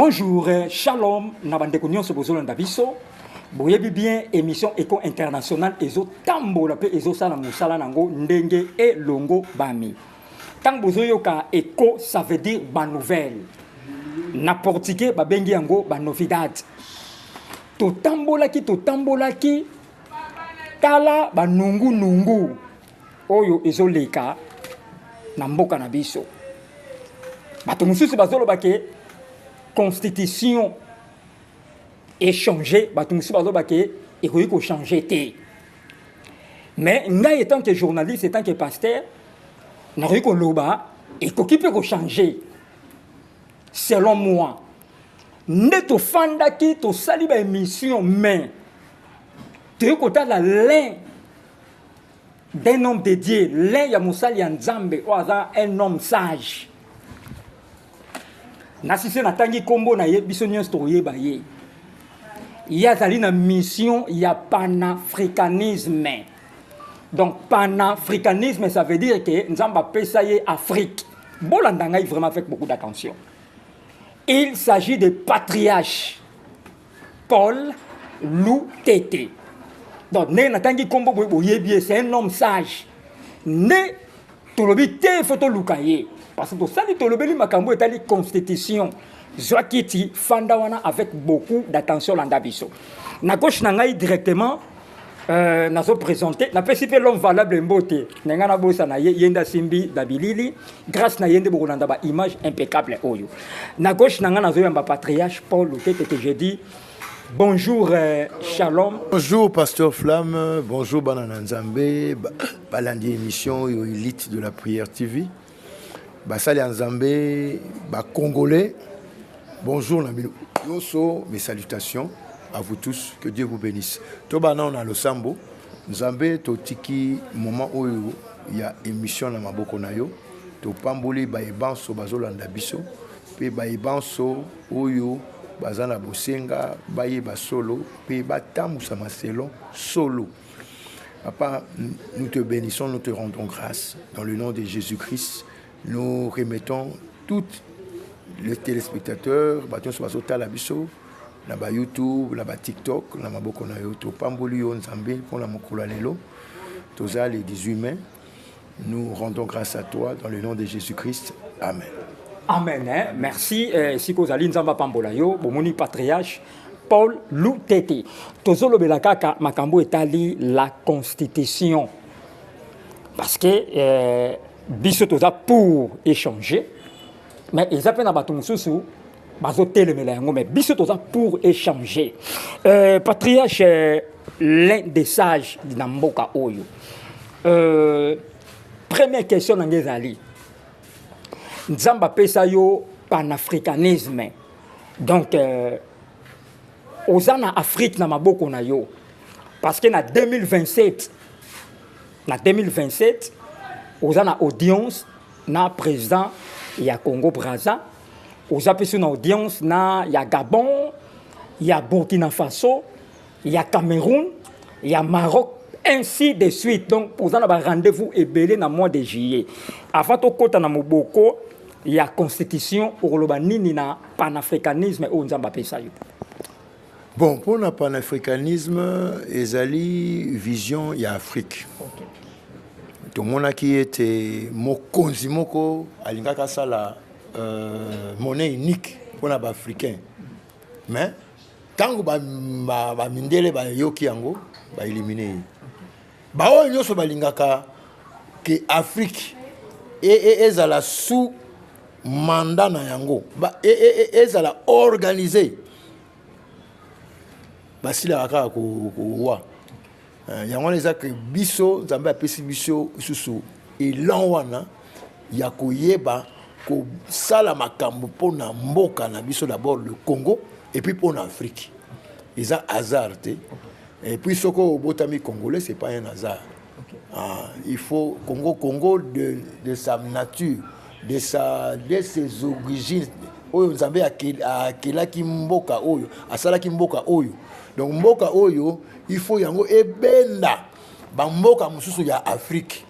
Bonjour, shalom, nabandeko nyonso bozolo ndabiso. Boyebi bien émission Éco International ezo tambola pe ezo sala musala nango ndenge e longo bami. Tant bozoyoka Éco, ça veut dire ba nouvelle. Na portugais ba bengi yango ba novidade. To tambola ki tala ba nungu oyo ezo leka na mboka na biso. Bato mususu bazolo bake constitution échangée, bato mususu bazolo bake ekoki ko changer te. Mais ngai étant que journaliste, étant que pasteur, na ko loba ekoki pe ko changer. Selon moi, neto fandaki to sali ba émission mais te kota la l'un d'un homme dédié, l'un ya musali ya Nzambe ou un homme sage. Nasise na tangi kombo na ye biso nyonso toyeba ye. Ya zali na mission ya panafricanisme. Donc panafricanisme ça veut dire que Nzamba pesa ye Afrique. Bolanda ngai vraiment avec beaucoup d'attention. Il s'agit de patriarche Paul Lutete. Donc né na tangi kombo boyebi c'est un homme sage. Né tolobi te photo lukaye. Parce que ça, le makambo est la constitution. Zoakiti Fandawana avec beaucoup d'attention l'andabiso. Na gauche nangai directement, nazo présenté, na pesipé l'homme valable mbote. Nengana bosa na yenda simbi dabilili, grâce na yende bokulanda ba image impeccable oyo. Na gauche nanga nazo yamba patriarche Paul Lutete que j'ai dit. Bonjour, shalom. Bonjour, Pasteur Flamme. Bonjour, Banana Nzambe. Balandi émission élite de la prière TV. Basali Nzambe, Congolais. Bonjour, mes salutations à vous tous. Que Dieu vous bénisse. Tobana on a le Sambo. Nzambe, totiki moment où il y a émission na maboko na yo. To pamboli ba ebanso bazolanda biso. Pe ba ebanso oyo bazana bosenga baye ba solo pe batamu sama selon solo. Papa, nous te bénissons, nous te rendons grâce dans le nom de Jésus-Christ. Nous remettons tous les téléspectateurs, baton sur basota la biso, na ba YouTube, na ba TikTok, na maboko na yo to pamboli yo Nzambe pour la mokolo lelo. Toza les 18 mai. Nous rendons grâce à toi dans le nom de Jésus-Christ. Amen. Amen. Hein? Merci. Siko zali Nzamba pambola yo, bomoni patriarche Paul Lutete. Tozolo belakaka makambo etali la constitution. Parce que biso toza pour échanger. Mais ils appellent na bato mususu bazo telemela yango mais biso toza pour échanger. Patriarche l'un des sages de Namboka oyo. Première question ngezali. Nzamba pesa yo panafricanisme. Donc ozana Afrique na maboko na yo. Parce que na 2027 ozana audience na président ya Congo Brazza. Oza pesa na audience na ya Gabon, ya Burkina Faso, ya Cameroun, ya Maroc, ainsi de suite. Donc ozana ba rendez-vous ebele na mois de juillet. Avant to kota na moboko il y a constitution pour le banini na panafricanisme au Nzamba pesa yo. Bon, pour le panafricanisme, ezali vision ya Afrique. Okay. Tout le monde qui était mokonzi moko alingaka sala monnaie unique pour les Africains. Mais tant que ba mindele ba yoki yango ba éliminer. Ba o nyoso balingaka que Afrique ezala sous mandat na yango ba ezala organisé basila aka ko wa yango les que biso Nzambe apesi biso susu elan wana ya koyeba ko sala makambo pona mboka na biso d'abord le Congo et puis pour l'Afrique ils ont hasard et puis soko botami congolais c'est pas un hasard. Il faut Congo de sa nature de ses origines oyo Nzambe akelaki mboka oyo asalaki mboka oyo donc mboka oyo il faut yango ebenda ba mboka mususu ya Afrique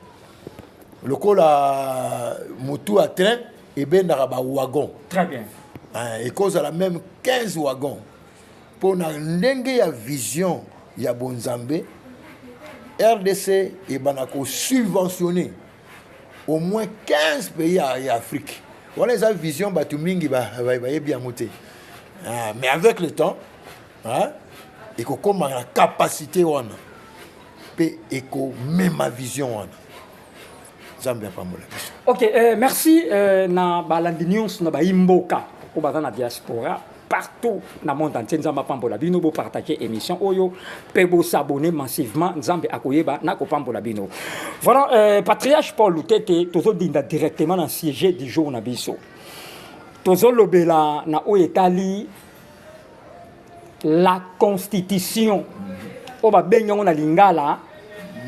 lokola mutu à train ebenda ba wagon. Très bien. Et cause à la même 15 wagons. Pour n'enlever la vision, il y a Bonzambé. RDC et Banako subventionné au moins 15 pays en Afrique. Voilà la vision, Batumingi va bien monter. Mais avec le temps, il faut comme la capacité, et même ma vision. Ok, merci. Na balandinions na baimboka au bazan na diaspora partout dans le monde entier. Nzamba pambola bino bo partager émission oyo pebo s'abonner massivement nzambe akoyeba na ko pambola bino. Voilà, patriarche Paul Lutete tozo dinda directement dans siège du jour na biso. Tozo lobela na o etali la constitution o ba benyo na lingala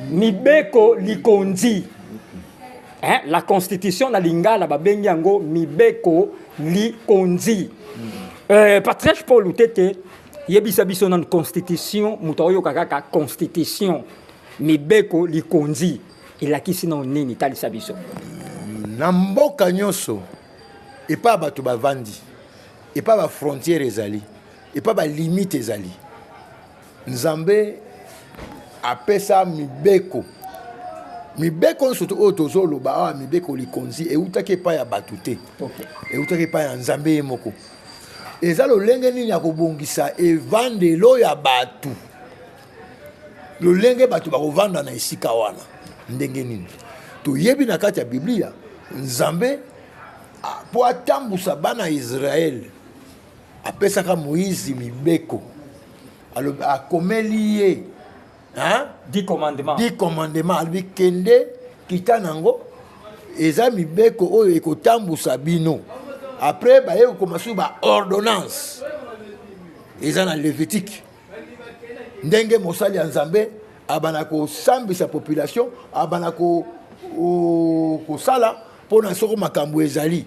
mibeko likonzi. Hein? La constitution na lingala ba benyango mibeko likonzi. Patriarche Paul Lutete yebisa biso na constitution mutoyo kaka constitution mibeko likonzi ilakisi na nini talisa biso na mboka nyonso et pas bato bavandi et pas ba frontière ezali et pas ba limite ezali nzambe apesa mibeko surtout oyo tozoloba mibeko likonzi eutaki epai ya bato te eutaki epai ya nzambe ye moko eza lolenge nini ya kobongisa evandelo ya bato lolenge bato bakovanda na esika wana ndenge nini toyebi na kati ya biblia nzambe po atambusa bana Israel apesaka Moïse mibeko akomeli ye 10 commandements alobi kende kita nango eza mibeko oyo ekotambusa bino après baye kokomasu ba ordonnance eza na Lévitique ndenge mosali ya nzambe abana kosambisa population abana kosala mpona soko makambo ezali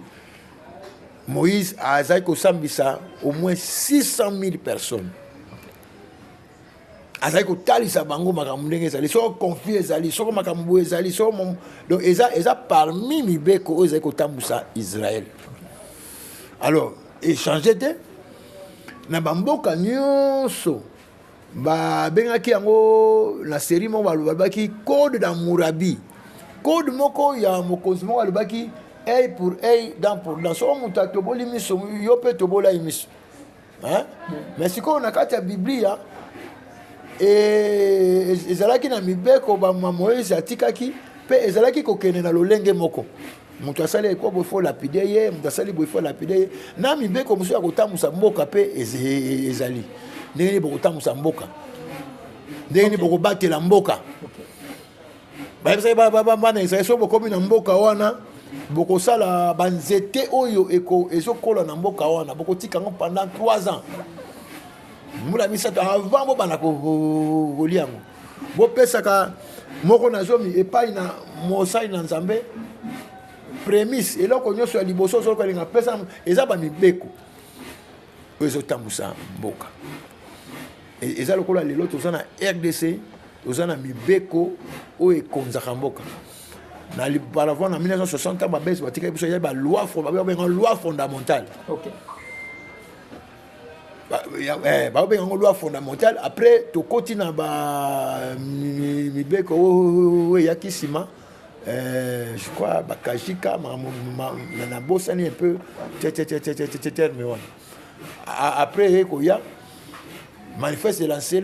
Moïse azali kosambisa au moins 600 000 personnes azali kotalisa bango makambo ndenge ezali soko conflit ezali soko makambo ezali soko donc eza parmi mibeko oyo ezali kotambusa Israël. Alors échanger te na bamboka nyonso babengaki yango na série moko balobaki code d'Hammurabi code moko ya mokonzi moko alobaki œil pour œil, dent pour dent. So moto atoboli miso yo pe tobola miso. Hein? Mais siko na kati ya Biblia ezalaki na mibeko ba Moïse atikaki pe ezalaki kokene na lolenge moko. Moto asali ko bo fo lapide ye, moto asali bo fo lapide ye. Na mibeko muso ya kotamusa mboka pe ezali. Ndenge bo kotamusa mboka. Ndenge bo kobatela mboka. Ba ezali so bokomi na mboka wana bokosala banzete oyo ezokola na mboka wana bokotika ngo pendant 3 ans. Mula misato avant bo bana koliango. Bo pesaka moko na zomi epai na mosai na nzambe prémisse eloko nyonso ya liboso zo ko linga pesa eza ba mibeko ezotambusa mboka. Eza lokola lelo tozana RDC tozana mibeko oyo ekonzaka mboka. Na l'auparavant en 1960 ba base batika biso ya ba loi fondamentale. OK. Ba benga loi fondamentale après to kotina ba mibeko ya kisima je crois bakajika na bosani un peu mais voilà. Après koya manifeste lancé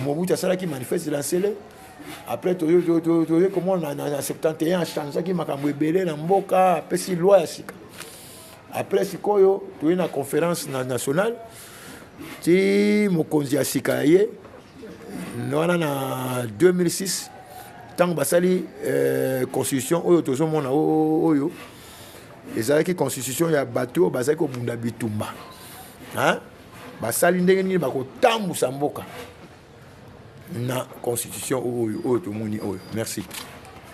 Mobutu asala qui manifeste lancé après comment on a 71 a changé qui makambo ebele na mboka pesi loi ya sika après sikoyo tu na conférence nationale ti mokonzi ya sika ye nona na 2006 tant basali constitution oyo tozomona oyo ezalaki constitution ya bato bazali ko bunda bitumba hein basali ndenge nini bakotambusa mboka na constitution oyo tomoni oyo. Merci.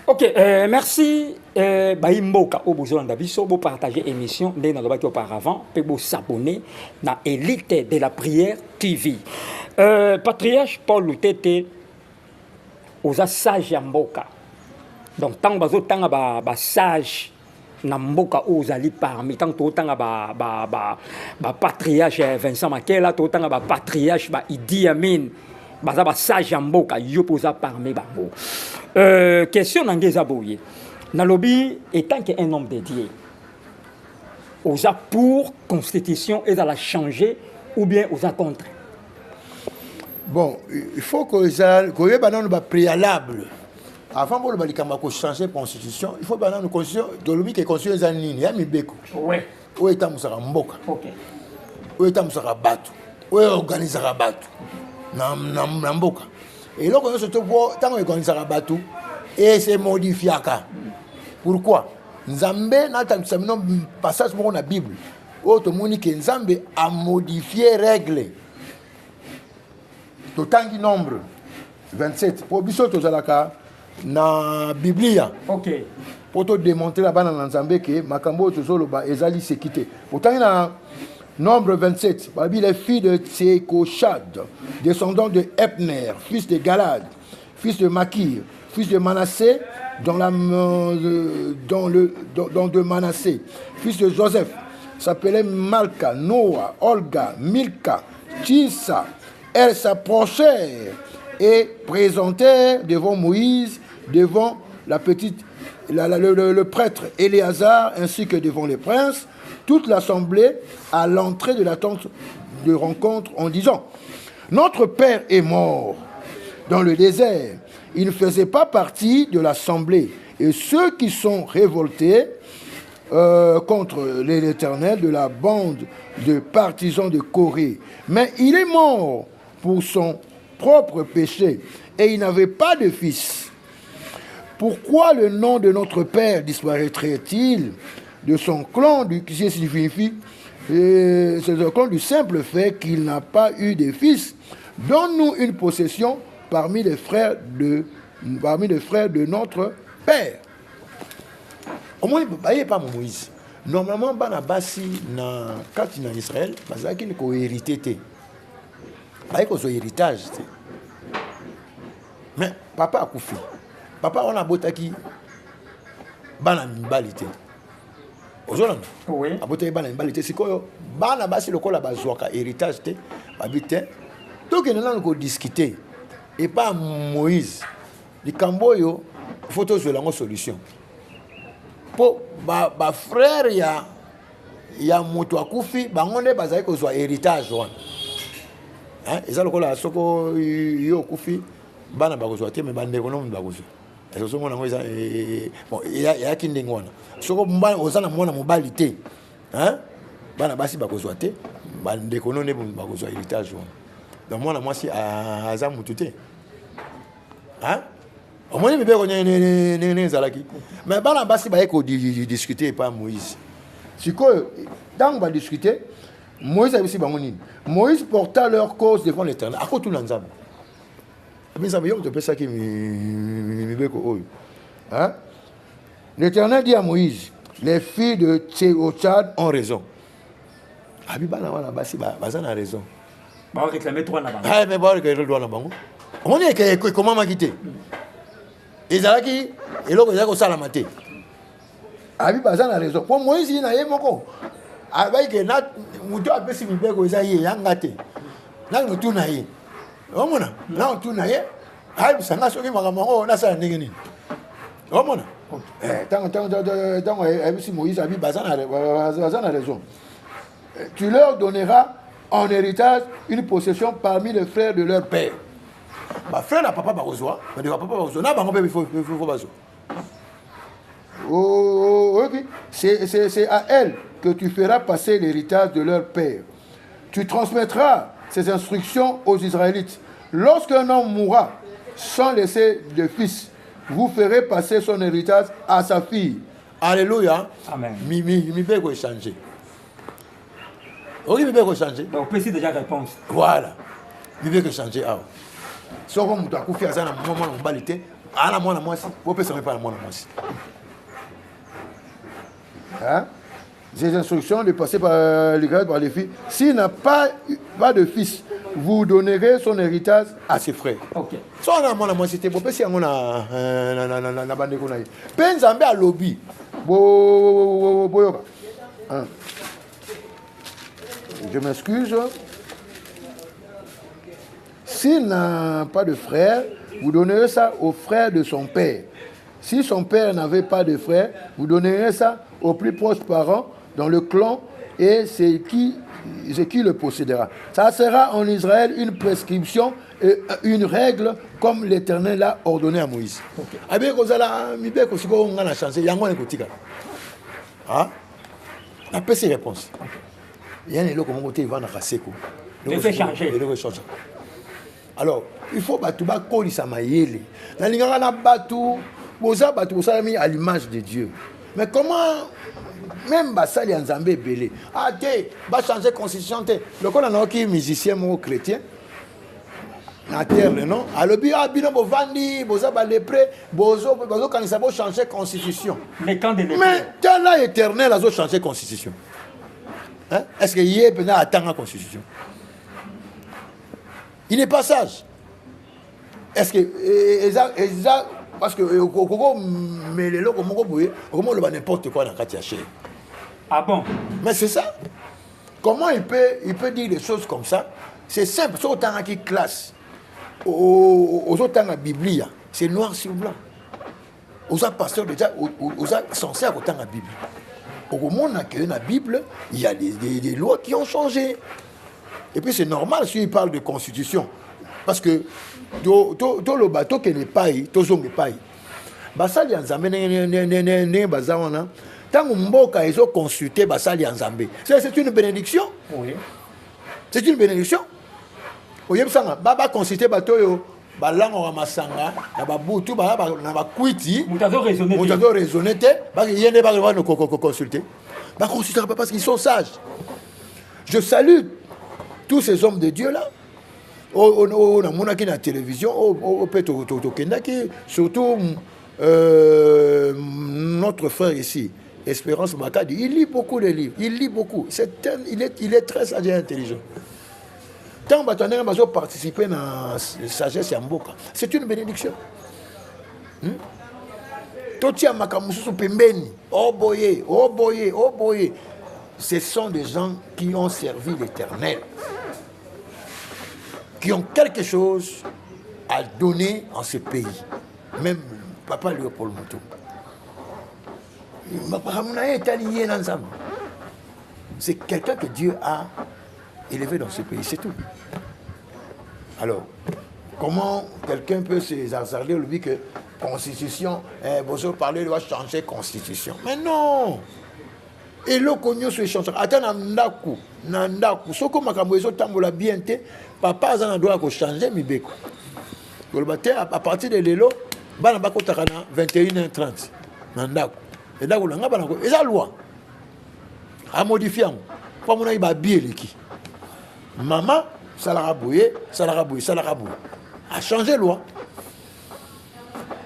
OK, merci Baimboka au besoin d'abiso pour partager émission dès dans le bâti auparavant pour s'abonner na Élite de la prière TV. Patriarche Paul Lutete aux sage ya mboka. Donc tant bazo tant ba sage na mboka ozali parmi tant totanga ba patriarche Vincent Makela totanga ba patriarche ba Idi Amin baza ba sage mboka yo poza parmi bango question nangeza boye nalobi étant que un homme dédié oza pour constitution et la changer ou bien oza contre. Bon, il faut que ça que préalable. Avant de changer la constitution, il faut que nous constitution de l'objet qui est constitution il y a mi beko. Ouais. Où est Moussara Mboka? OK. Où est Moussara Batu? Où est organisera Batu? Na Mboka. Et là on se trouve tant organisera Batu et c'est modifié ka. Pourquoi? Nzambe na tamsamino passage dans la Bible. Autre monde que Nzambe a modifié règles. Totangi nombre 27 pour biso tozalaka na Biblia. OK. Pour te démontrer là-bas dans Nzambe que makambo tozoloba ezali séquité. Pourtant na nombre 27, Babi les filles de Tsekoshad, descendants de Epner, fils de Galad, fils de Makir, fils de Manassé, dans de Manassé, fils de Joseph, s'appelait Malka, Noah, Olga, Milka, Tissa. Elles s'approchèrent et présentèrent devant Moïse, devant le prêtre Éléazar, ainsi que devant les princes, toute l'assemblée à l'entrée de la tente de rencontre en disant: notre père est mort dans le désert. Il ne faisait pas partie de l'assemblée. Et ceux qui sont révoltés contre l'Éternel de la bande de partisans de Corée. Mais il est mort pour son propre péché et il n'avait pas de fils. Pourquoi le nom de notre père disparaîtrait-il de son clan, qui signifie c'est le clan du simple fait qu'il n'a pas eu de fils? Donne-nous une possession parmi les frères de notre père. Au moins, il n'y a pas Moïse. Normalement, Banabasi, quand il est en Israël, il n'y a pas hérité. Il n'y a pas héritage. Mais papa a koufi. Papa, on a botaki Banabalité. Aujourd'hui, oui. A botaki Banabalité. C'est quoi? Banabasi, le col a héritage. Habité. Donc, il y a un discuter. Et pas Moïse. Le Camboyo, il faut trouver une solution. Pour les frères, il y a moto akufi, bangonde bazali ko zwa héritage wana. Hein, ezalo ko la soko yo kufi, bana ba ko zwa te mais bande ko no ba ko zwa. Eso so mona ngoza bon ya kindingo wana. Soko mbana ozana mona mobali te. Hein? Bana basi ba ko zwa te, bande ko no ne ba ko zwa héritage wana. Donc mona mwasi aza mutu te. Hein? Au moins, il y a des gens mais bana basi ba ko discuter pas Moïse. C'est que dans on va discuter, Moïse a aussi bangonine. Moïse porta leur cause devant l'Éternel. À quoi tout l'ensemble? Mais ça veut dire que ça qui hein? L'Éternel dit à Moïse: les filles de Tséochad ont raison. Abibana wana basi bazana raison. Ba réclamer droit là-bas. Ah mais ba réclamer droit là-bas. On est que comment m'a quitté? Ezalaki eloko ezako sala maté. Abi bazana raison. Pour Moïse il na yemoko. Avec na muto apesi mibeko ezaye yangate. Na mutu na ye. Omona, na mutu na ye. Ai sanga soki makamako na sala ndenge nini. Omona. Tant apesi Moïse abi bazana raison. Tu leur donneras en héritage une possession parmi les frères de leur père. Ma frère n'a papa barozoa, mais papa barozoa na bango il faut bazo. Oh, ok. C'est à elle que tu feras passer l'héritage de leur père. Tu transmettras ces instructions aux Israélites. Lorsqu'un homme mourra sans laisser de fils, vous ferez passer son héritage à sa fille. Alléluia. Amen. Mi peut changer. Oui, mi peut changer. Donc, on peut déjà réponse. Voilà. Mi peut changer. Ah. Si on a fait ça, on a fait ça, on a hein? Ces instructions de passer par les filles. S'il n'a pas de fils, vous donnerez son héritage à ses frères. Ok. Si on a mon c'était pour si on a bande qu'on a. Penzambe à lobby. Je m'excuse. S'il n'a pas de frère, vous donnerez ça au frère de son père. Si son père n'avait pas de frère, vous donnerez ça aux plus proches parents dans le clan et c'est qui le possédera. Ça sera en Israël une prescription et une règle comme l'Éternel a ordonné à Moïse. On a ces réponses. Il y a un élo comme côté, il va dans la séco. Il fait changer. Alors, il faut battre ça mayele. Na linganga na batu, boza batu ça mis à l'image de Dieu. Mais comment même basali nzambe belé. Ah té, va changer constitution té. Le qu'on a qui musicien mon chrétien. Na terre le non. Alors bi abino bo vandi, boza ba lépré, bozo quand il s'abo changer constitution. Mais quand de mais dans là éternel azo changer constitution. Hein? Est-ce que hier peut attendre la constitution? Il n'est pas sage. Est-ce que parce que mais les locaux comment le n'importe quoi dans Katiaché. Ah bon? Mais c'est ça. Comment il peut dire des choses comme ça? C'est simple. C'est autant qui classe. Aux autant la Bible, c'est noir sur blanc. Aux pasteurs déjà, aux censés à autant la Bible. Au monde dans la Bible, il y a des lois qui ont changé. Et puis c'est normal s'il parle de constitution. Parce que tout le bateau qui n'est pas, tout le pas. Basali Nzambe ne bazawana. Tant que mboka ils ont consulté Basali Nzambe. C'est une bénédiction. Oui. C'est une bénédiction. Oyem sanga baba consulter bateau yo balango wa masanga na babutu ba na bakwiti. Mutado raisonner. Mutado raisonner te ba yende ba no consulter. Ba consulter pas parce qu'ils sont sages. Je salue tous ces hommes de Dieu là. On a qui la télévision, surtout notre frère ici, Espérance Makadi, il lit beaucoup de livres, il lit beaucoup. Il est très sage et intelligent. Tant que tu as participé à la sagesse Yamboka, c'est une bénédiction. Totia Makamusu Pembeni, oh boye. Ce sont des gens qui ont servi l'Éternel, qui ont quelque chose à donner en ce pays. Même Papa Léopold Moutou. C'est quelqu'un que Dieu a élevé dans ce pays, c'est tout. Alors, comment quelqu'un peut se hasarder lui que constitution, vous parlez doit changer constitution. Mais non! Et le cognon se change. Attends, nandaku. Soko makambo ezo tambola bien te. Papa azana doit changer mi beko. À partir de l'élo, bana bako takana 21h30. Nandaku. Et là, on a une loi à modifier. Pas mon aïba bieliki. Maman, salarabouye. A changé loi.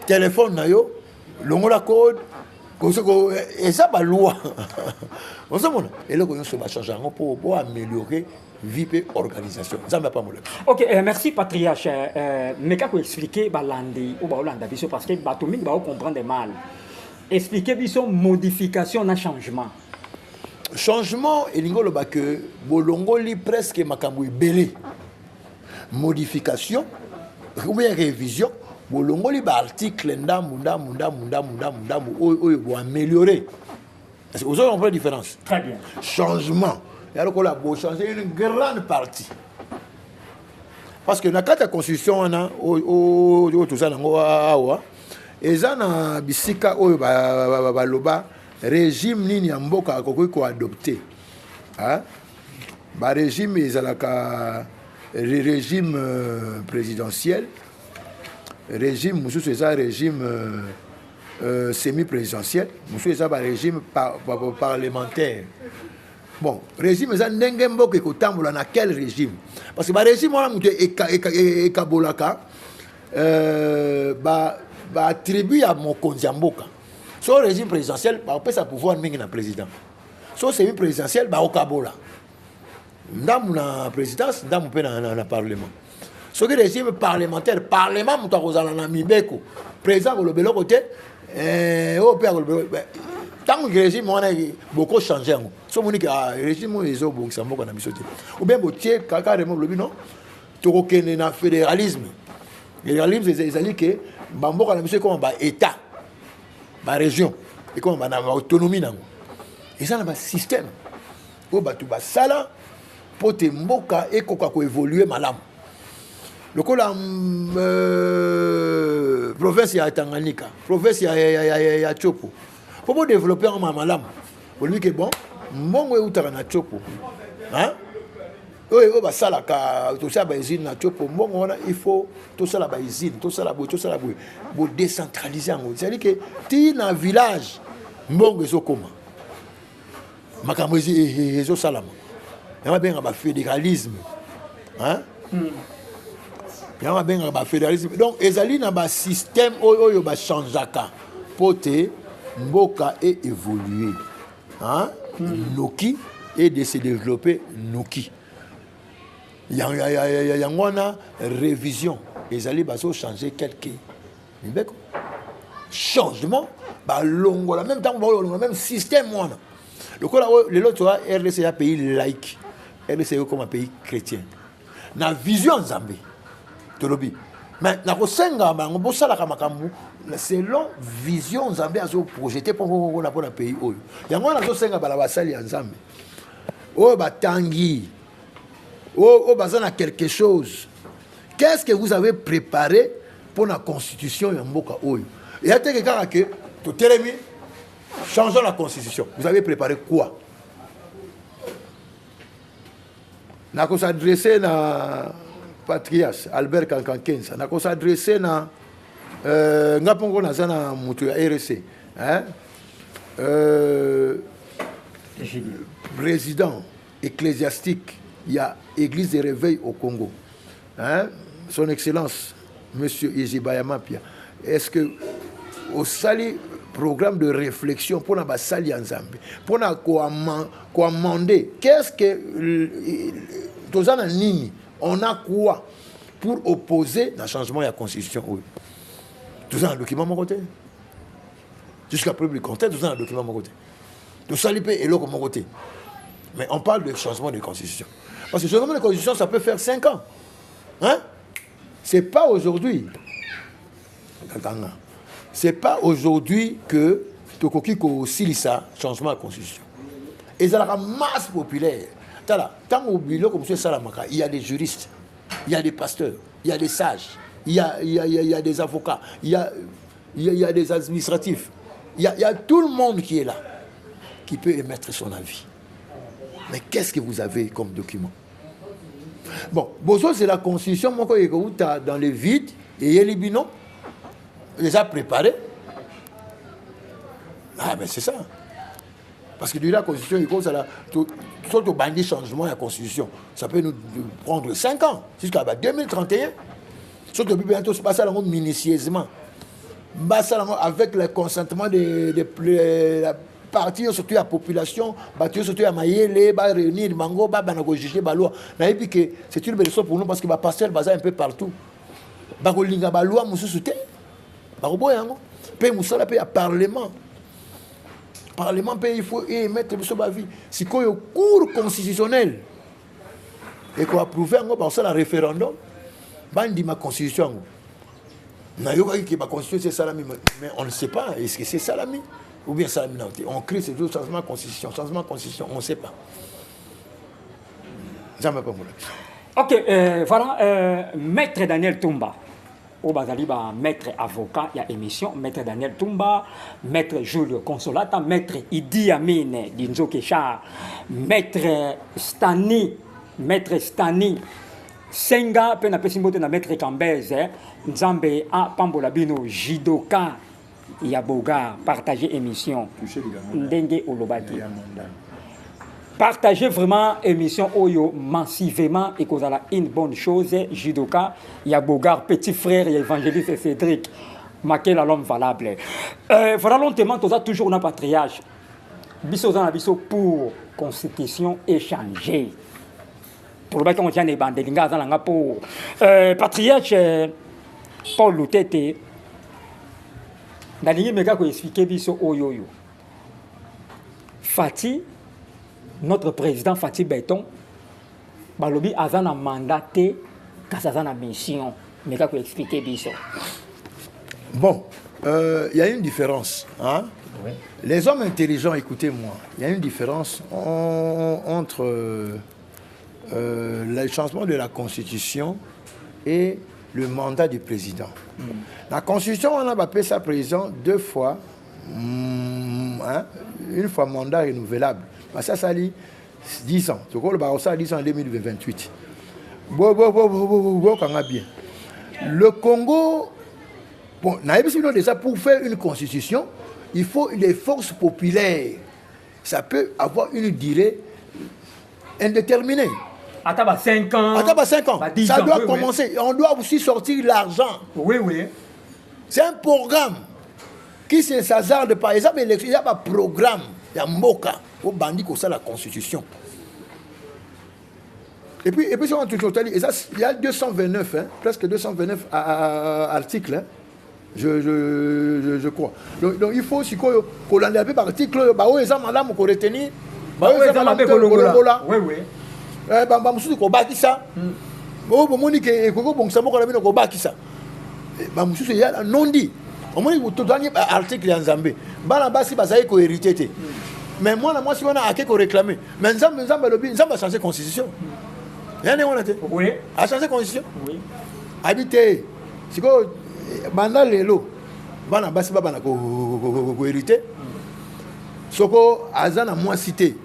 Téléphone nayo, longola code. Et ça, la loi. Et là, on va changer pour améliorer vie et organisation. Ça ne pas mon. Ok, merci Patriarche. Mais quand vous expliquez Balandi ou Baolanda, parce que Batomique va comprendre mal. Expliquez biso modification na changement. Changement et l'ingolo ba que bolongoli presque makambo belé. Modification ou bien révision bolongoli ba article ndamu ou améliorer. Vous avez compris la différence? Très bien. Changement. Et alors qu'on a beau changer une grande partie. Parce que dans la constitution on a tout ça dans et ça na bisika oyo baloba régime nini ya mboka akoki ko adopter hein ba régime ezalaka régime présidentiel régime mususu eza régime semi-présidentiel mususu eza ba régime parlementaire. Bon, régime eza ndenge mboka ekotambola na quel régime parce que ba régime wana mutu ekabolaka ba attribue à mokonzi ya mboka. So régime présidentiel ba opesa pouvoir mingi na président. So semi présidentiel ba okabola. Ndamu na présidence, ndamu pe na parlement. So que régime parlementaire, parlement mutu akozala na mibeko. Président ko lobelo côté o pe ko lobelo Tant que le régime a beaucoup changé, si on dit que le régime est au bon, ou bien carrément le non, tu reconnais le fédéralisme. Le fédéralisme, c'est que Bambo a mis comme un État, une région, et comme une autonomie. Et ça, c'est un système. Où tu vas ça pour te mboka et qu'on évoluer malam. Le coup la province ya Tanganyika, province ya Chopo. Pour développer un malam, pour lui que bon, mbongo utara na Chopo. Hein? Oui, bah ça là, tout ça bah usine na Chopo, mbongo il faut tout ça là bah usine, tout ça là pour décentraliser en gros. C'est-à-dire que ti na village, mbongo ezo koma. Makambo ezo salama. Il y a bien un fédéralisme. Hein? Il y a bien un fédéralisme. Donc, il y a un système qui va changer pour te mboka et évoluer. Hein? Noki et de se développer Noki. Il y a une révision. Les alliés vont changer quelques changement. En même temps, le même système. Le l'autre, RDC est un pays laïque. RDC est comme un pays chrétien. Dans la vision de Zambie, mais dans le selon la vision de Zambie, il projeté pour un pays. Il y a un Zambie. Tanguy. Quelque chose. Qu'est-ce que vous avez préparé pour la constitution de Mboka Oyo? Il y a quelqu'un qui changeons la constitution. Vous avez préparé quoi? Nous avons s'adressé à Patrias, Albert Kankankensa. Nous avons s'adressé à Ngapongo Nazana Moutou RSC. Président ecclésiastique, il y a Église de réveil au Congo. Son Excellence, M. Ijibayama Pia. Est-ce que au sali programme de réflexion pour la Sali en Zambie, pour la commander, qu'est-ce que on a quoi pour opposer le changement de la constitution? Tout ça dans le document mon côté. Jusqu'à preuve du contraire, tout ça dans le document mon côté. Tout ça et l'autre mon côté. Mais on parle de changement de constitution. Parce que le changement de constitution, ça peut faire 5 ans. Hein? C'est pas aujourd'hui. C'est pas aujourd'hui que Tokokiko Silissa, changement de constitution. Et ça a la masse populaire. Tant au bureau comme M. Salamaka, il y a des juristes, il y a des pasteurs, il y a des sages, il y a des avocats, il y a des administratifs. Il y a tout le monde qui est là, qui peut émettre son avis. Mais qu'est-ce que vous avez comme document? Bon, Bozo, c'est la constitution, mon collègue, dans le vide, et il y a les binômes, déjà préparés. Ah, ben c'est ça. Parce que la constitution, il faut surtout bandit changement de la constitution. Ça peut nous prendre 5 ans, jusqu'à 2031. Surtout bientôt, se passer minutieusement. Avec le consentement de la partie, surtout la population, surtout la Mayele, réunir Mango, juger Balois. C'est une belle chose pour nous parce que va passer un peu partout. Bagolinga Balois, Moussou Souté. Bagoboyango. Puis Moussala, puis à Parlement. Parlement, il faut émettre sa vie. Si il y a un cours constitutionnel et qu'on a approuvé un référendum, il dit ma constitution. Mais on ne sait pas, est-ce que c'est Salami ou bien Salami? On crie c'est tout changement de constitution, on ne sait pas. Jamais pas moi. Ok, voilà, Maître Daniel Toumba. Au Bazaliba, maître avocat, il y a émission, maître Daniel Toumba, maître Julio Consolata, maître Idi Amin Dinzo Kesha, maître Stani, Senga, pena pesimbote na maître Kambeze, Nzambe a Pambolabino, Jidoka, Yaboga, partager émission, Ndenge Olobaki. Partagez vraiment l'émission Oyo massivement et que vous avez une bonne chose. Jidoka, Yabogar, petit frère et évangéliste Cédric, Maquel l'homme valable. Voilà longtemps, tu as toujours un patriarche. Bisso pour constitution échangée. Pour le qu'on tient des bandes, pour patriarche Paul Loutete, dans les méga qui expliqué Bisso Oyo. Fati, notre président Fati Béton, balobi azana mandaté, kasazana mission. Mais qu'est-ce que expliquer biso? Bon, il y a une différence. Hein? Oui. Les hommes intelligents, écoutez-moi, il y a une différence entre le changement de la Constitution et le mandat du président. La Constitution, on a appelé ça président 2 fois, hein? Une fois mandat renouvelable. Ça dit 10 ans. Ça 10 ans en 2028. Bien. Le Congo, bon, déjà pour faire une constitution, il faut les forces populaires. Ça peut avoir une durée indéterminée. Attends, 5 ans. Attends, 5 ans. Ça doit commencer. Oui. On doit aussi sortir l'argent. Oui, oui. C'est un programme qui se hasarde par exemple. Il y a un programme. Il y a Mboka. Au bandit comme ça la constitution. Et puis si on il y a 229, hein, presque 229 articles, hein, je crois. Donc il faut aussi qu'on l'enlève par article, ils ont madame qu'on retenir, oui, oui. Bamsusu ko baki ça. Oh bomoni ke ko bon ça ko labino ko baki ça. Bamsusu ya non dit. Au moins tout dernier article en Zambie. Bana basi basaye ko hérité. Mais moi si on a aké ko réclamer. Mais Nzambe lobi, Nzambe a changé constitution. Rien n'est on a été. Oui. A changé constitution. Oui. Habité. Siko banda lelo. Bana basi bana ko hérité. Soko azana moi cité.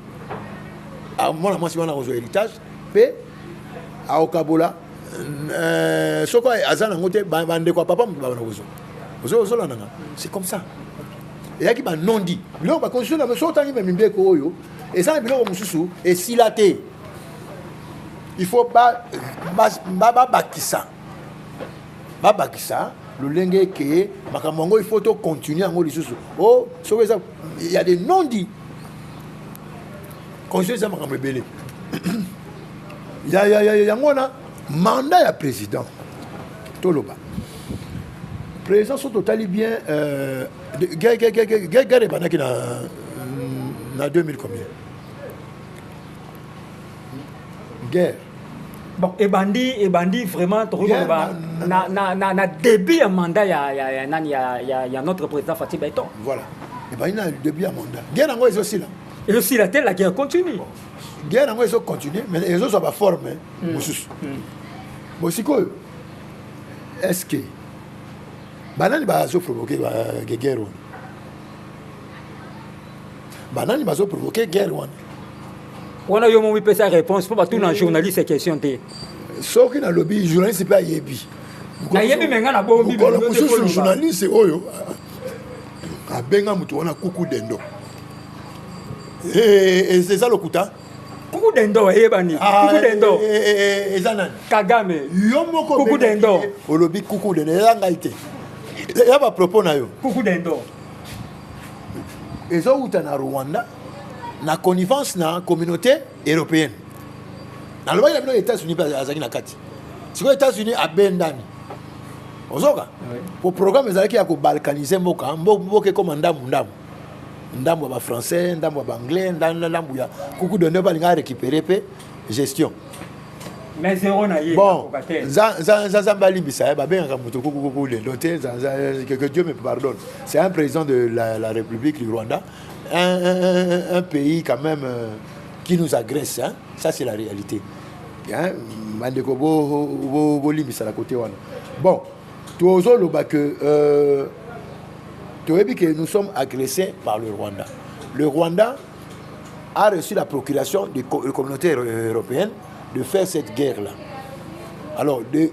Moi si on a reçu héritage pe a okabola soko azana ngote bande quoi papa mbana reçu. C'est comme ça. Et là qui va non dit. Là on va constituer mais so tangi membe ko oyo et ça biloko mususu et silaté. Il faut pas bakisa. Ba bakisa le lenge que makamongo il faut continuer en lisusu. Oh, il y a des non dits. Constitution ça m'a rebellé. Il y a un mandat à président. Toloba. Président sont totalement bien. Guerre est pendant qu'il a 2000 combien? Guerre. Bon, et bandit vraiment, na début à mandat, il y a notre président Fati Béton. Voilà. Et bandit a début à mandat. Guerre en gros est aussi là. Et aussi la guerre continue. Guerre en gros ils continue, mais les autres sont pas formés. Bon, c'est quoi? Est-ce que banani va provoquer la guerre? Banani va provoquer guerre. On a eu mon sa réponse pour tout un journaliste ces questions. Sauf qu'il a lobby, journaliste pas yebi. Na yebi menga na bo bibi. Le journaliste oyo. A benga mutu wana kuku dendo. Et c'est ça le kuta. Kuku dendo yebani. Kuku dendo. Et ça nan. Kagame. Yomoko kuku dendo. O lobby kuku dendo ya ngaité. Ya ba propos na yo. Kuku dendo. Et ça uta na Rwanda. Na connivence na communauté européenne. Dans le pays des États-Unis, azaki na kati. Si les États-Unis a bendani. Ozoka. Pour programme ezaki ya ko balkaniser mboka, mboka comme ndamu. Ndamu ba français, ndamu ba anglais, ndamu ya kuku de ne pas récupérer pe gestion. Mais zéro na yé. Bon, Zambali bisa ba benga mutu kuku de doté que Dieu me pardonne. C'est un président de la République du Rwanda. Un pays quand même qui nous agresse, hein? Ça c'est la réalité. Hein? Bon, que nous sommes agressés par le Rwanda. Le Rwanda a reçu la procuration de la communauté européenne de faire cette guerre-là. Alors, de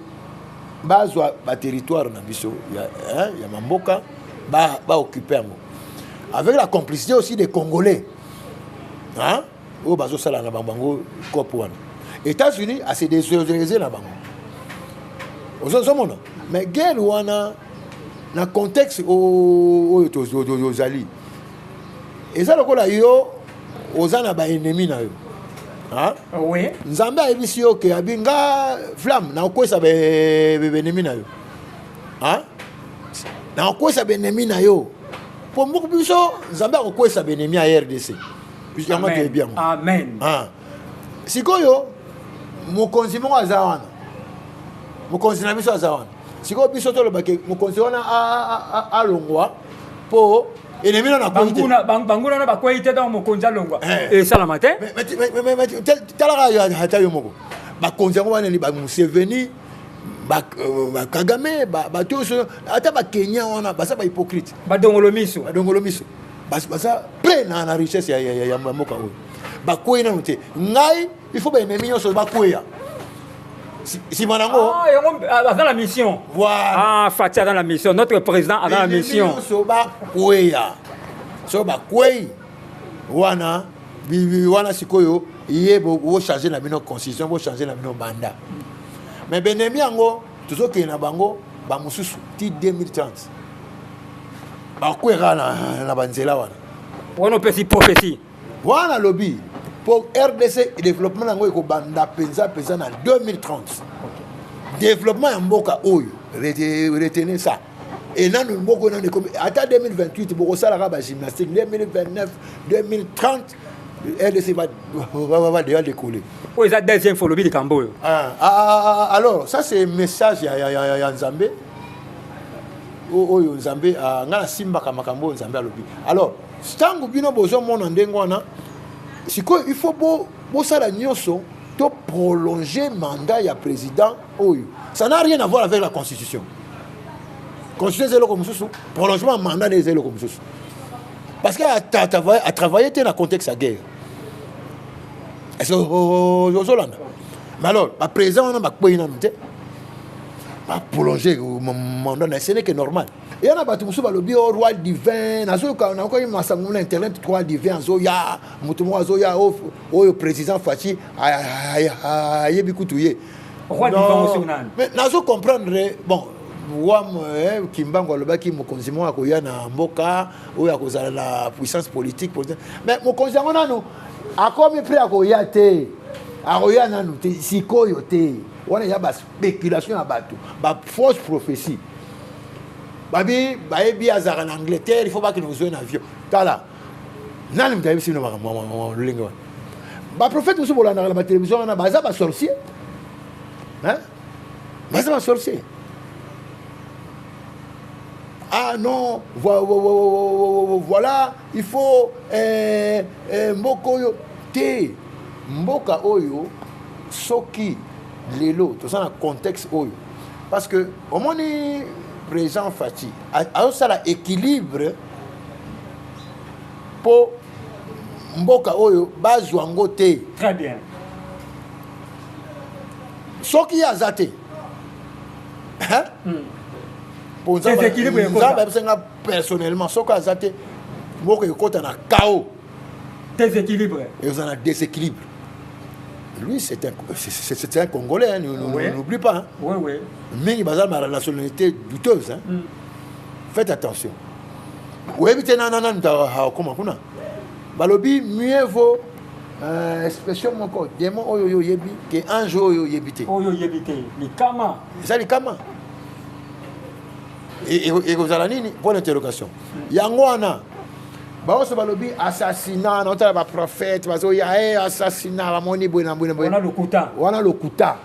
base au territoire, il y a Mamboka, va occuper. Avec la complicité aussi des Congolais. Hein? Au bazo sala na bango kopwana. États-Unis a se désolidarisé na bango. Ozo mais guerre wana na contexte aux ali. Et ça lokola yo ozana ba ennemi na yo. Hein? Oui. Nzambe ayebisi yo ke abinga flamme na okwesa be ennemi na yo. Hein? Na okwesa be ennemi na yo. Pour beaucoup plus, Zambia a quoi sa bénémie à RDC. yango te bien amen sikoyo mokonzi moko aza wana mokonzi na biso aza wana sikoyo biso tolobake mokonzi wana alongwa mpo ennemi na nakwei te banguna na bakwei te donc mokonzi alongwa esalama te talaka ata yo moko bakonzi yango wana ni bamuseveni bakagame bato nyonso ata bakenya wana baza bahypocrite badongolo miso baza plein na richesse ya mboka oyo bakwei nano te ngai il faut baennemi nyonso bakweya nsima nango dans la mission voilà Fati dans la mission notre président a dans la mission nyonso bakweya so bakwei wana sikoyo ye bochange na bino constitution bochange na bino mandat mais benemi yango tozokende na bango bamosusu ti 2030 bakwera na banzela wana opesi prophétie wana lobi pour RDC développement nango ekobanda penza na 2030 développement ya mboka oyo retenez ça et nanu mboka nanu ata 2028 bokosalaka bagymnastique 2029 2030 RDC va déjà décoller. Oui, ça deuxième fois le de Camboyo. Alors, ça c'est un message à Nzambé. Nzambé, ngana simba kama Kambo Nzambé alobi. Alors, stangu bino bozo mona ndengwana. Siko il faut bo sala nyonso to prolonger mandat ya président oyo. Ça n'a rien à voir avec la constitution. Constitution c'est le comme sous prolongement mandat des élo comme sous. Parce qu'à travailler dans le contexte de la guerre. Est-ce que mais alors, à présent, on a prolongé le mandat, ce n'est que normal. Et on a battu le roi divin, on a encore eu internet, roi divin, Zoya, Zoya, le président Fachi, roi divin, mais on comprendre, bon. Kimbango alobaki mokonzi mo akoya na mboka oyo akozala la puissance politique mais mokonzi ngo nanu akomi prêt akoya te akoya nanu te sikoyo te wana ya ba spéculation ya bato ba fausse prophétie bayebi azara en Angleterre il faut pas que nous jouions en avion tala nani mtayebi sino linga ba prophète musu bolanda la télévision na baza ba sorcier hein baza ba sorcier. Ah non, voilà, il faut Mboko oyo te Mboka oyo soki lelo tout ça dans contexte oyo parce que au moins président Fati a ça l'équilibre pour Mboka oyo bazwango te très bien soki azate hein personnellement, ce que j'ai moi que na chaos, déséquilibre. Et vous en avez déséquilibre. Lui, c'est un Congolais, hein, n'oublie pas. Hein. Oui. Mais il a la nationalité douteuse. Hein. Faites attention. Oui, comment Balobi, mieux vaut expression mon corps, démon oyo yebi que un jour oyo yebite. Oyo yebite, les kama. Ça les kama. Et vous avez nini pour l'interrogation. Yangwana. Baoso balobi assassinat, non ta ba prophète, bazo ya assassinat, ba moni bona. Wana lokuta.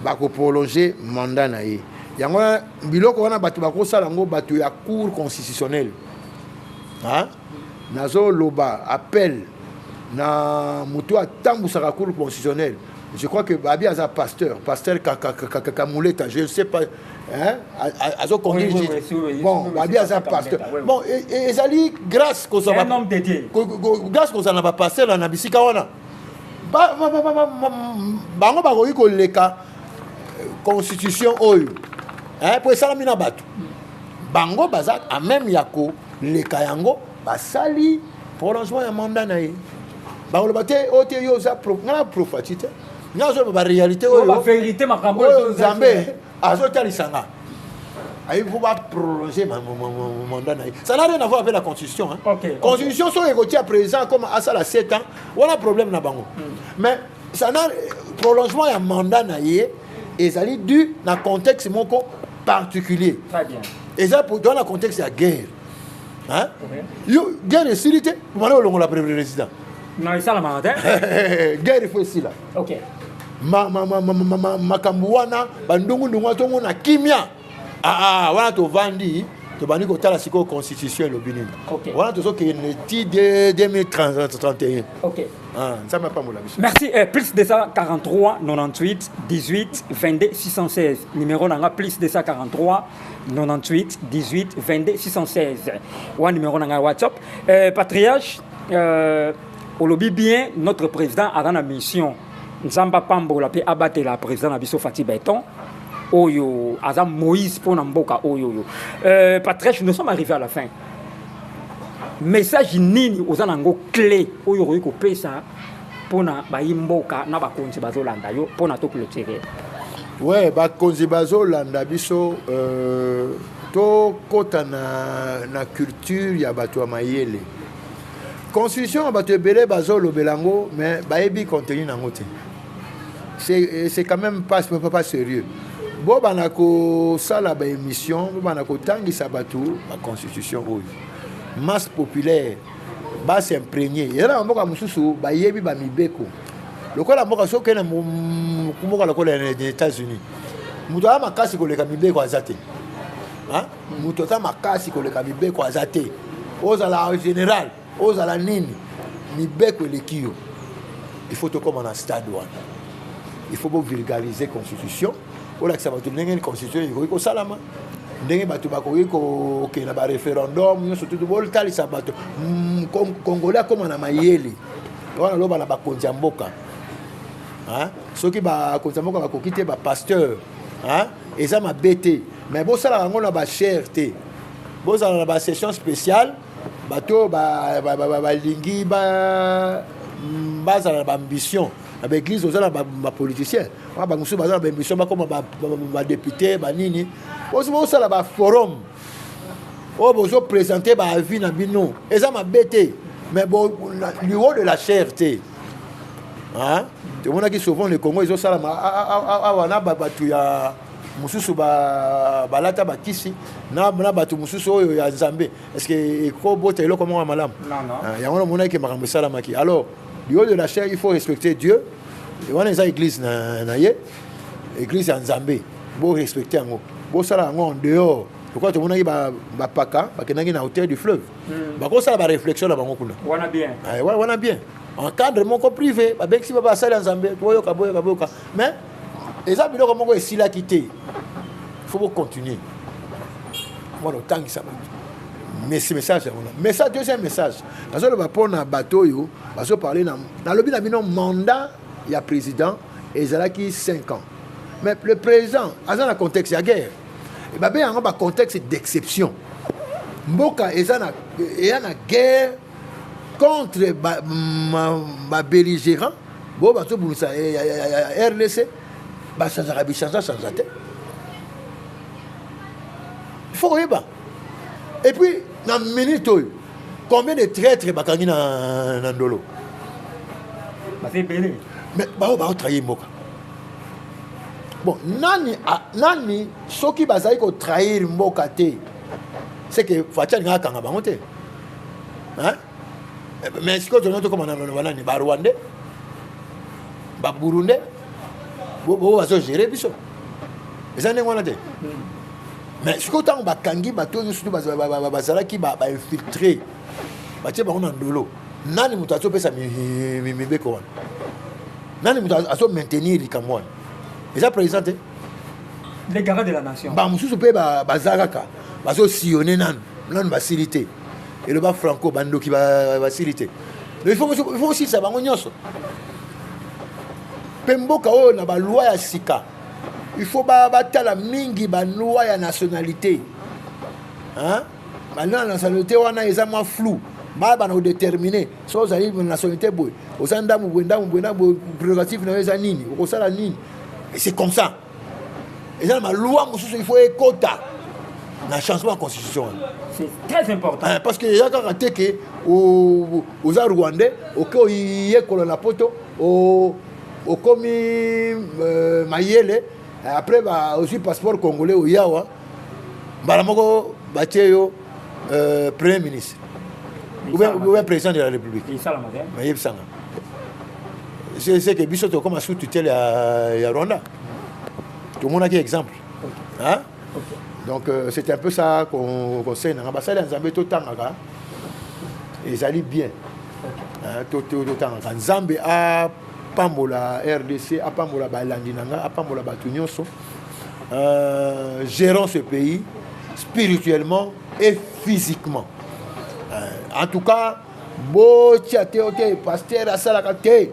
Ba ko prolonger mandat na ye. Yangwana biloko wana batu ba ko sala ngo batu ya cour constitutionnelle. Hein? Nazo loba appel na mutu atambusa ka cour constitutionnelle. Je crois que Babi a un pasteur Kakamuleta, je ne sais pas. Hein? Bon, Babi a un pasteur. Bon, et Zali, grâce qu'on s'en va. Un homme dédié. Grâce qu'on s'en va passer là, Nabisika, on a. Bango bagoyi ko leka constitution oyo. Hein? Pour ça, la mina batu. Bango bazak, a même yako, leka yango, basali, prolongement ya mandat na ye. Bango bate, ote yo za profatite. Nous avons la réalité. La vérité, ma campagne. Zambé, Azotalisanga. Il faut pas prolonger mon mandat. Ça n'a rien à voir avec la Constitution. La Constitution, si on est à présent, comme à ça, 7 ans, on a un problème là-bas. Mais ça n'a prolongement de mandat, et ça est dû dans un contexte particulier. Très bien. Et ça, dans le contexte de la guerre. Hein? Yo, guerre est silité. Vous allez au la premier résident. Non, c'est ça la matin. Guerre il faut ici là. Ok. Makambuana, bandungu ndungu tongo na kimia. Wana to vandi, to bandi ko tala siko constitution le bini. Ok. Wana to so que neti de 2031. Ok. Ça m'a pas moula. Merci. Plus 243 98 18 22 616. Numéro nanga plus 243 98 18 22 616. Ou numéro nanga WhatsApp. Patriarche, au lobby bien notre président a dans la mission. Nzamba Pambo la pe abattre la président Abisso Fati Béton. Oyo, Azam Moïse pour Namboka Oyo. Patriarche, nous sommes arrivés à la fin. Message nini aux anango clé oyo ko pesa pona ba imboka na ba konzi bazolanda yo pona to clôturer. Ouais, ba konzi bazolanda biso to kota na culture ya bato mayele. Constitution bato ebele bazolo belango mais ba ebi contenu nango te. C'est quand même pas sérieux. Bo banako sala ba émission, bo banako tangisa bato ba constitution oyo. Masse populaire va s'imprégner. Il y a un mot comme Moussou, Bayebi Bamibeko. Le quoi la mot comme que les États-Unis. Moutoa ma casse pour les Kamibeko azate. Hein? Moutoa ma casse pour les Kamibeko azate. Aux à la général, aux à la nini, Mibeko les Kio. Il faut tout comme en stade one. Il faut vulgariser la constitution. Ou là que ça va tourner une constitution, il faut salama. Ndenge bato bakoki ko na ba référendum surtout de boltali sa bato congolais comme na mayele wana loba na ba konjamboka hein soki ba konjamboka bakoki te ba pasteur hein eza ma bête mais bo sala ngo na ba cherté bo sala na ba session spéciale bato ba lingi ba za ba ambition avec l'église aux ba politicien ba musu ba za ba ambition ba comme ba député ba nini. Aussi, ça là bas forum. Oh, vous présenter bah avis na bino. Et ça m'a bêté. Mais bon, le haut de la cherté. Hein? Tout le monde qui souvent le Congo ils ont ça là. Wana batu ya mususu ba lata ba kisi. Na batu mususu ya Nzambe. Est-ce que eko bote lo comment malam? Non non. Il y a un monde qui m'a ramené ça là maki. Alors, le haut de la chair, il faut respecter Dieu. Et wana ça église na ye. Église ya Nzambe. Bon respecter ngo. Bon ça là en dehors pourquoi tout le monde qui ba paka ba kenangi na hauteur du fleuve ba ko ça ba réflexion là bango kuna Wana bien wana bien encadrement privé ba bexi ba ça dans Nzambe boyo ka mais eza biloko moko esila quitté faut continuer moi le temps qui ça mais ce message mais ça deuxième message parce que le ba pona bateau yo ba so parler na lobby na bino mandat ya président ezalaki 5 ans. Mais le président, dans le contexte de la guerre, il y a un contexte d'exception. Mboka est en guerre contre les belligérants. Bon, RDC, ça a changé. Il faut y aller. Et puis, dans une minute, combien de traîtres il y a dans Ndolo? C'est belé. Mais il va trahir Mboka. Bon, nani soki bazali ko trahir mboka te c'est que fatia nga kanga bango te hein mais ce que tu notes comme on ni ba Rwandais ba Burundais bo bazo gérer biso ezane ngwana te mais ce que tant ba kangi ba to surtout bazala ki ba infiltrer ba tie ba on ndolo nani mutu ato pesa mi beko wana nani mutu aso maintenir likamwana. Déjà présenté les garants de la nation. Bah mususu pe bazaraka bazo sillonner nan facilité et le bas franco bando qui va facilité. Mais il faut aussi ça bango nyonso. Pemboka o na ba loi ya sika. Il faut batala mingi ba loi ya nationalité. Hein? Maintenant la nationalité wana ezama flou. Ba na déterminer so za une nationalité boy. Osanda mubwenda prérogative na eza nini? Okosala nini? Et c'est comme ça. Et là, la loi, il faut écouter le changement de la constitution. C'est très important. Parce que les gens ont raté que aux Rwandais, au cas où il y a un poto, au commis Mayele, après aussi passeport congolais au Yawa, Balamoko, Bacheyo, Premier ministre. Ou bien président de la République. C'est que Bissot comme sous tutelle à Rwanda. Tout le monde a un exemple. Hein? Donc c'est un peu ça qu'on sait. Dans l'ambassade de Nzambé, tout le temps, ils allaient bien. Tout le temps. Nzambé a Pambola RDC, a Pambola Balandinanga, a Pambola Batunyoso, gérant ce pays spirituellement et physiquement. En tout cas, beau tchiate, ok, pasteur à Salakate,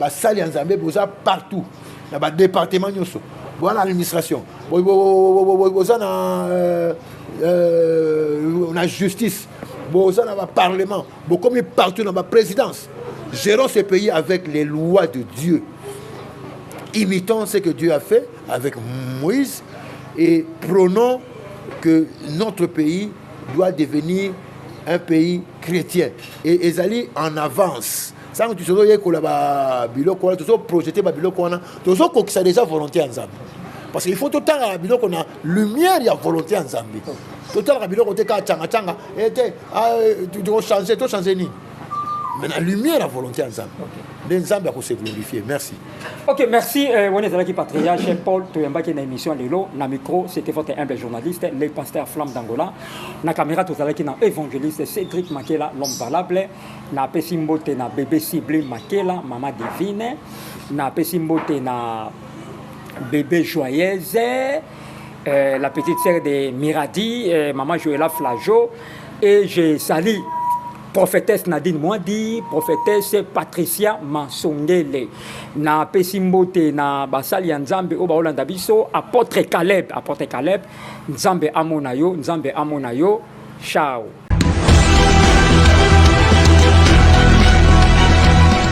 Sali Nzambé, boza partout, dans le département Nyoso, dans l'administration, boza dans la justice, boza dans le parlement, comme partout dans la présidence. Gérons ce pays avec les lois de Dieu. Imitons ce que Dieu a fait avec Moïse et prônons que notre pays doit devenir un pays chrétien. Et ils allaient en avance. Sans que tu sois projeté tu as déjà volonté en Zambie. Parce qu'il faut tout le temps qu'on a lumière, il y a volonté en Zambie. Tout le temps, tu dois changer. Mais la lumière, la volonté en Zambie. Les Zambie a se glorifier. Merci. Ok, merci. On est avec le patriarche Paul Toyamba qui est dans l'émission Lelo. Na micro, c'était votre humble journaliste, le pasteur Flamme d'Angola. Na caméra, tout à l'heure, qui est évangéliste Cédric Makela, l'homme valable. Na Pessimbote, na bébé ciblé Makela, maman divine. Na Pessimbote, na bébé joyeuse. La petite sœur de Miradi, maman Joëlla Flageau. Et je salue prophétesse Nadine Mwadi, prophétesse Patricia Mansongele, na Pesimbote na basali ya Nzambe oba Olanda biso, apôtre Caleb, Nzambe amonayo, ciao.